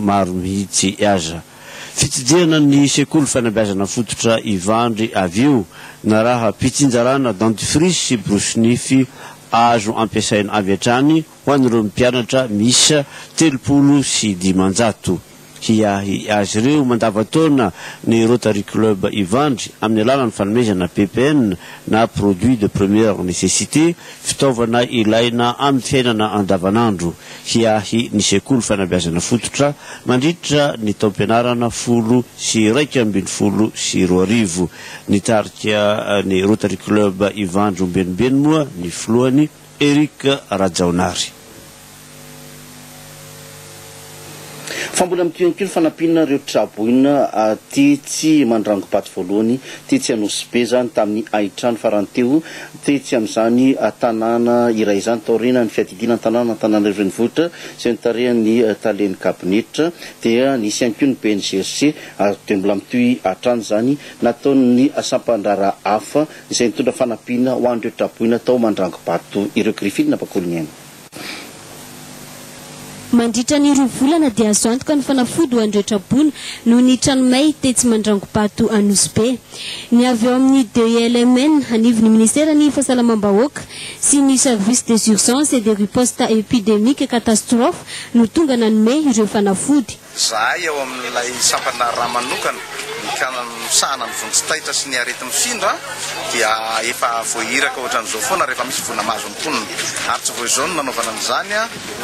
maro mihitsy aza. Fitsidihana ny sekoly fanabeazana fototra Ivandry avy io na raha pitsinjarana dentifrice sy brosnify azo ampiasaina avy hatrany ho an'ireo mpianatra misy 35 hiahy azy ireo mandavataona ny Rotary Club Ivandry amin'ny alalan'ny fanomezana PPN na produit de première nécessité fitaovana ilaina amin'ny fiainana andavanandro. Hiahy ny sekoly fanabeazana fototra mandritra ny taom-pianarana 12 nitarika ny Rotary Club Ivandry Ombenibeny moa ny filohany Eric Rajaonary. Fambola mitionkilo fanampiana ireo traboina ty tsy mandrango paty voalohany ty tsy anosy zany tamin'ny aitrano faranteo ty tsy amin'izany tanàna iray izany taorina ny fiadidina tanàna renivohitra sy nitarehany taleny kabinetitra dia nisy ihany koa ny PNGRC dia mbola mitoy atrano zany nataony sampandrara hafa izay nitondra fanampiana ho an'ireo traboina tao mandrango pato ireo grifiny na bakolony aina. Mandritra ny 2 volana dia azo antoka ny fanafody ho an'ireo trabona noho ny tranomay tetsy mandrango-pato Anosy. Ny avy eo amin'ny DELMN anivon'ny ministera ny fahasalamam-bahoaka sy ny service des urgences et des ripostes épidémiques et catastrophes no tonga nanome ireo fanafody. Zahay eo amin'ilay sampanara manokana mikana ny vonjitaitra sy ny arety mifindra dia efa voahiraka ohatran'izao foana rehefa misy vona mahazo mponina ary tsy voizao no nanaovana an'izany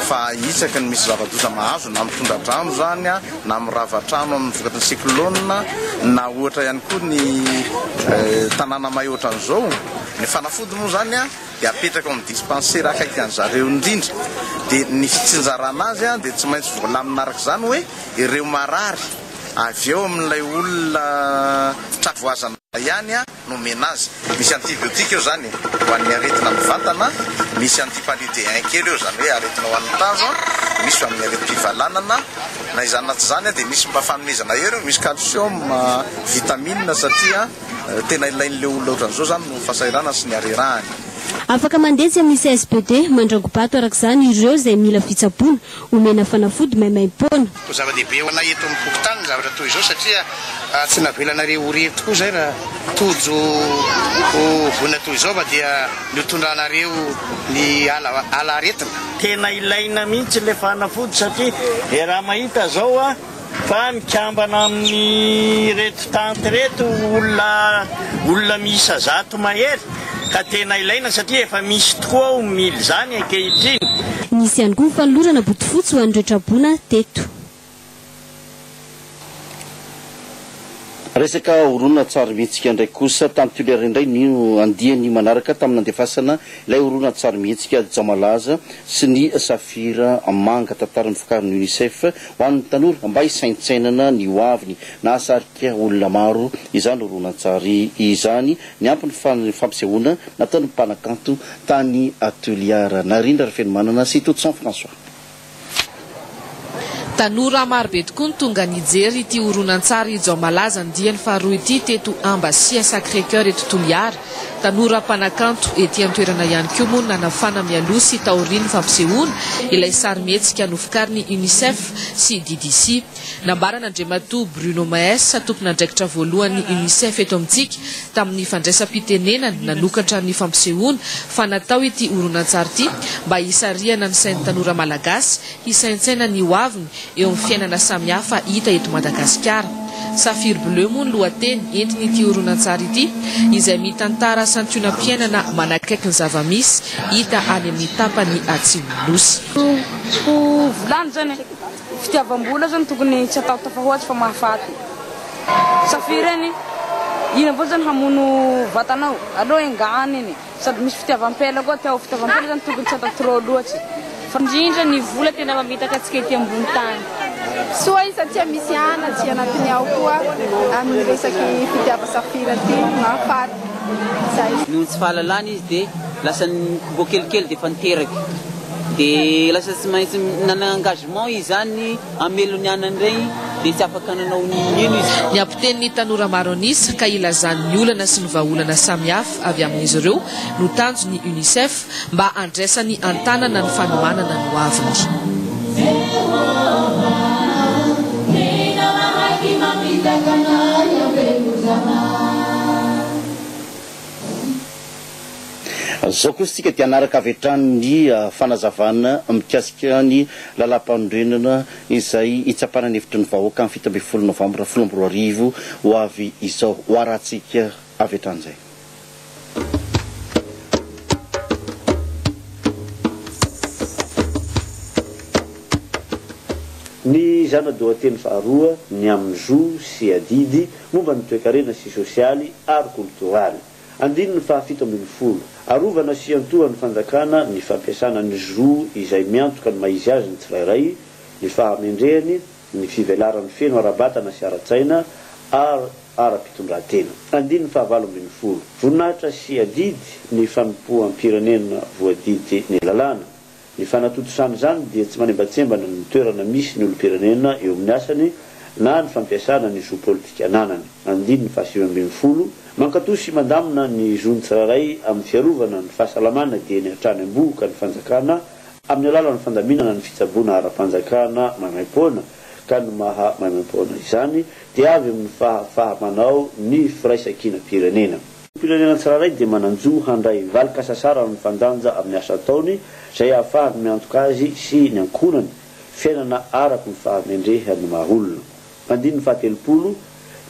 fa hitsaky ny misy zava-doza mahazo na mitondra trano zany na mirava trano amin'ny vokatry ny cyclone na ohatra ihany koa ny tanàna may ohatran'izao ny fanafody moa zany dia apetraka amin'ny dispensaire akaiky an'zareo indrindra dia ny fitsinjarana azy dia tsy maintsy voalamina araka izany hoe ireo marary avy eo amin'ilay olona travoazana ihany no mena azy. Misy antibiotika eo zany ho an'ny aretina mivantana, misy antipaludéen kely eo zany hoe aretina ho an'ny tazo, misy ho amin'ny areti-pivalanana na izany tsy zany dia misy mba fanomezana eo, misy calcium, vitamine satria tena ilain'ilay olona ohatran'izao zany no fahasairana sy ny arerahany. Afaka mandetsy amin'ny CSPD mandrango-pato araka izany ireo izay mila fitsaboana omena fanafody maimaimpona. Zava-dehibe ho ana eto amin'ny pokotany zavatra toy izao satria tsy navelanareo ho rery tokoa izay raha tojo voana toy izao fa dia nitondranareo ny ala aretina. Tena ilaina mihitsy ilay fanafody satria raha mahita zao fa mikambana amin'ny reto tanty reto olona miisa 100 mahery ka tena ilaina satria efa misy tokoa mily zany ankehitriny. Nisy ihany koa ny fanolorana botofotsy ho an'ireo traboana teto. Resaka horonana tsara mihetsika ndraiky kosa tamin'ny tolera indray ny andiany manaraka tamin'ny andefasana ilay horonana tsara mihetsika Jamalaza sy ny safira manga tantaran'ny vokarin'ny UNICEF ho an'ny tanora mba hisaintsainana ny hoaviny na asarika olona maro izany horonana tsara izany ny ampiny fampisehoana nataon'ny mpanakanto tany Toliara Narindra Rafenomanana sy Totsan François. Tanora marobe tokoa ny tonga nijery ity horonan-tsary Jamalaza ndiany faharoa ity teto Ambasia Sacré-Cœur eto Toliara. Tanora mpanakanto ety an-toerana ihany koa moa nanafana mialoha sy taoriny fampisehoana ilay sary mihetsika novokarin'ny UNICEF sy DDC. Nambarana Andriamatoa Bruno Maes, tompon'andraikitra voalohany UNICEF eto amintsika tamin'ny fandraisam-pitenenana nanokatra ny fampisehoana fa natao ity horonan-tsary ity mba hisariana ny sain'ny tanora malagasy hisaintsaina ny hoaviny eo amin'ny fiainana samihafa hita eto Madagasikara. Safir Bleu moa ny lohateny entiny ity horonan-tsary ity izay mitantara santionam-piainana manakaiky ny zava-misy hita any amin'ny tapany Atsimon'Nosy. Volany zany fitiavam-bola zany tokony tsy atao tafahoatsy fa mahafaty. Safir eny ina avao zany hamono vatanao aloha engany eny sady misy fitiavam-pela koa tao fitiavam-pela zany tokony tsy atao trop loatsy. Indrindra ny vola tena mamitaka atsika ety ambony tany. Soa satria misy anatsy anatiny ao koa amin'ny resaky fitiava Safira ty mahafaty. Noho tsy fahalalana izy dia lasa mbo kelikely dia efa niteraky. Dia lasa tsy maintsy nanana engagement izy zany amelony anany regny dia tsy afaka nanao nino izy. Ny ampiten'ny tanora maro anisy ka ilazan'ny olana sy ny vahaolana samihafa avy amin'izy ireo no tanjon'ny UNICEF mba andraisany antanana ny fanomanana ny hoaviny. zao koa sika dia anaraka avy hatrany ny fanazavana mikasika ny lalam-pandrenana izay itsapana ny hevitry ny vahoaka amin'ny 7 novambra 2020 ho avy izao ho aratsika avy hatrany zay. Ny zana-dohateny faharoa ny amin'ny zo sy adidy momba ny toe-karena sy sosialy ary kulturaly. Andininy fahafito ambin'ny folo arovana sy antohan'ny fanjakana ny fampiasana ny zo izay miantoka ny maizy azy ny tsirairay, ny fahamendrehany, ny fivelaran'ny feno arabatana sy aratsaina ary ara-pitondratena. Andininy fahavalo ambin'ny folo voninahitra sy adidy ny fanompoam-pirenena voadidy ny lalàna. Ny fanatotosany zany dia tsy manembatsembana ny toerana misy ny olo-pirenena eo amin'ny asany na ny fampiasana ny zo politika ananany. Andininy fahasivy ambin'ny folo mankatosy mandamina ny zony tsirairay amin'ny fiarovana ny fahasalamana dia ny hatrany amboka ny fanjakana amin'ny alalan'ny fandaminana ny fitsaboana ara-panjakana maimaim-poana ka ny maha maimaim-poana izany dia avy amin'ny fahamanao ny firaisankina-pirenena. Pirenena tsirairay dia mananjo handray valika sasara ny fandanja amin'ny asa ataony izay ahafahany miantoka azy sy ny ankonany fiainana araky ny fahamendrehany maha-olona. Andininy fahatelopolo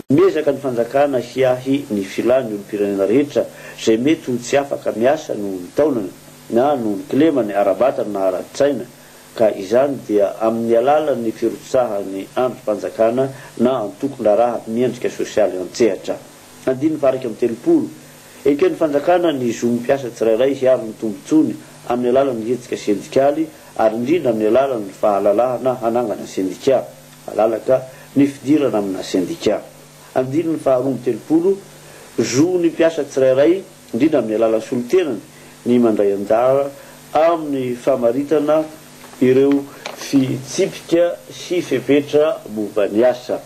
miezaka ny fanjakana hiahy ny filany olo-pirenena rehetra izay mety ho tsy afaka miasa noho ny taonany na noho ny kilemany arabatana na ara-tsaina ka izany dia amin'ny alalany firotsahany androm-panjakana na antokon-draraha miendrika sosialy antsehatra. Andininy faharaiky amin'ny telopolo eken'ny fanjakana ny zo mpiasa tsirairay hiaro ny tombotsony amin'ny alalany hetsika sendikaly ary indrindra amin'ny alalany fahalalahana hanangana sendika alalaka ny fidirana amina sendika. Andininy faharoa amin'ny telopolo zo ny mpiasa tsirairay indrindra amin'ny alalany solotenany ny mandray anjara amin'ny famaritana ireo fitsipika sy fepetra momba ny asa.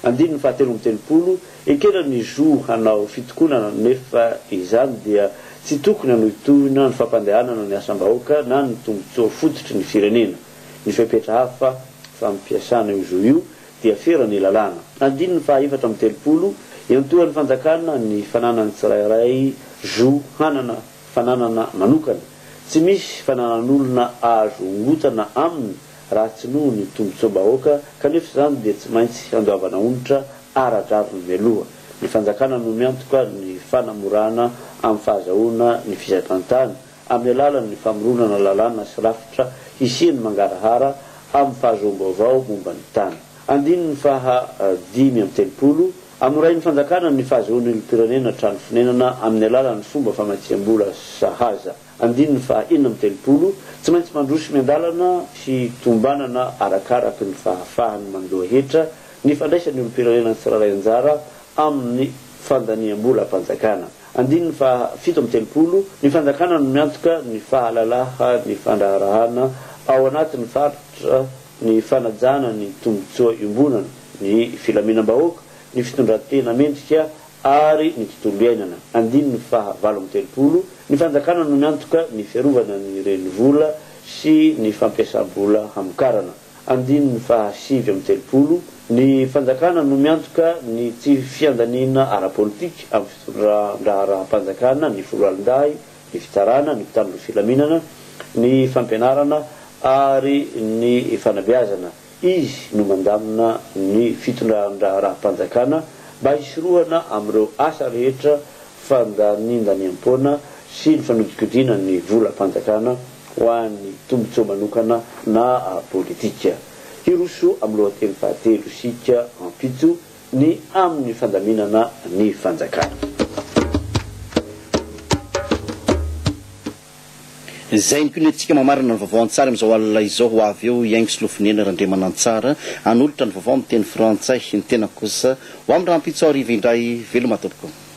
Andininy fahatelo amin'ny telopolo ekena ny zo hanao fitokonana nefa izany dia tsy tokony hanohitohina ny fampandehanana ny asam-bahoaka na ny tombotsoa fototry ny firenena. Ny fepetra hafa fampiasana io zo io dia fera ny lalàna. Andininy fahaefatra amin'ny telopolo iantohan'ny fanjakana ny fananany tsirairay zo hanana fananana manokana. Tsy misy fananan'olona azo ngotana aminy raha tsy noho ny tombotsoa-bahoaka kanefa zany dia tsy maintsy andoavana onitra aradrariny mialoha. Ny fanjakana no miantoka ny fanamorana amin'ny fahazahoana ny fizakantany amin'ny alalan'ny famoronana lalàna sy rafitra hisiany mangarahara amin'ny fahazoam-baovao momba ny tany. Andininy fahadimy amin'ny telopolo amorain'ny fanjakana ny fahazahoana ny pirenena trano fonenana amin'ny alalan'ny fomba famatsiam-bola sahaza. Andininy fahaenina amin'ny telopolo tsy maintsy mandrosy miandalana sy tombanana arakaraky ny fahafahany mandoa hetra ny fandraisany olo-pirenena tsirairay anjara amin'ny fandaniam-bola panjakana. Andininy fahafito amin'ny telopolo ny fanjakana no miantoka ny fahalalaha ny fandraharahana ao anatin'ny faritra ny fanajana ny tombotsoa iombonana ny filaminam-bahoaka ny fitondratena mendrika ary ny tontolo iainana. Andininy fahavalo amin'ny telopolo ny fanjakana no miantoka ny fiarovana ny reny vola sy ny fampiasam-bola hamokarana. Andininy fahasivy amin'ny telopolo ny fanjakana no miantoka ny tsy fiandanina ara-politika amin'ny fitondran-draharam-panjakana ny foroalindahy, ny fitarana, ny mpitandro filaminana, ny fampianarana ary ny fanabeazana. Izy no mandamina ny fitondran-draharam-panjakana mba hisorohana amin'ireo asa rehetra fandanindaniam-poana sy ny fanodikodina ny vola-panjakana ho an'ny tombotsoa manokana na politika. Hiroso amin'ny lohateny fahatelo sika ampitso ny amin'ny fandaminana ny fanjakana. Zay ny kunetsika mamarina ny vaovao an-tsara amin'izao alina izao ho avy eo iaingo sy lofinena randriamanantsara anolotra ny vaovao amin'ny teny frantsay ny tena kosa ho amin'ny raha ampitso ariva indray veloma tompoko.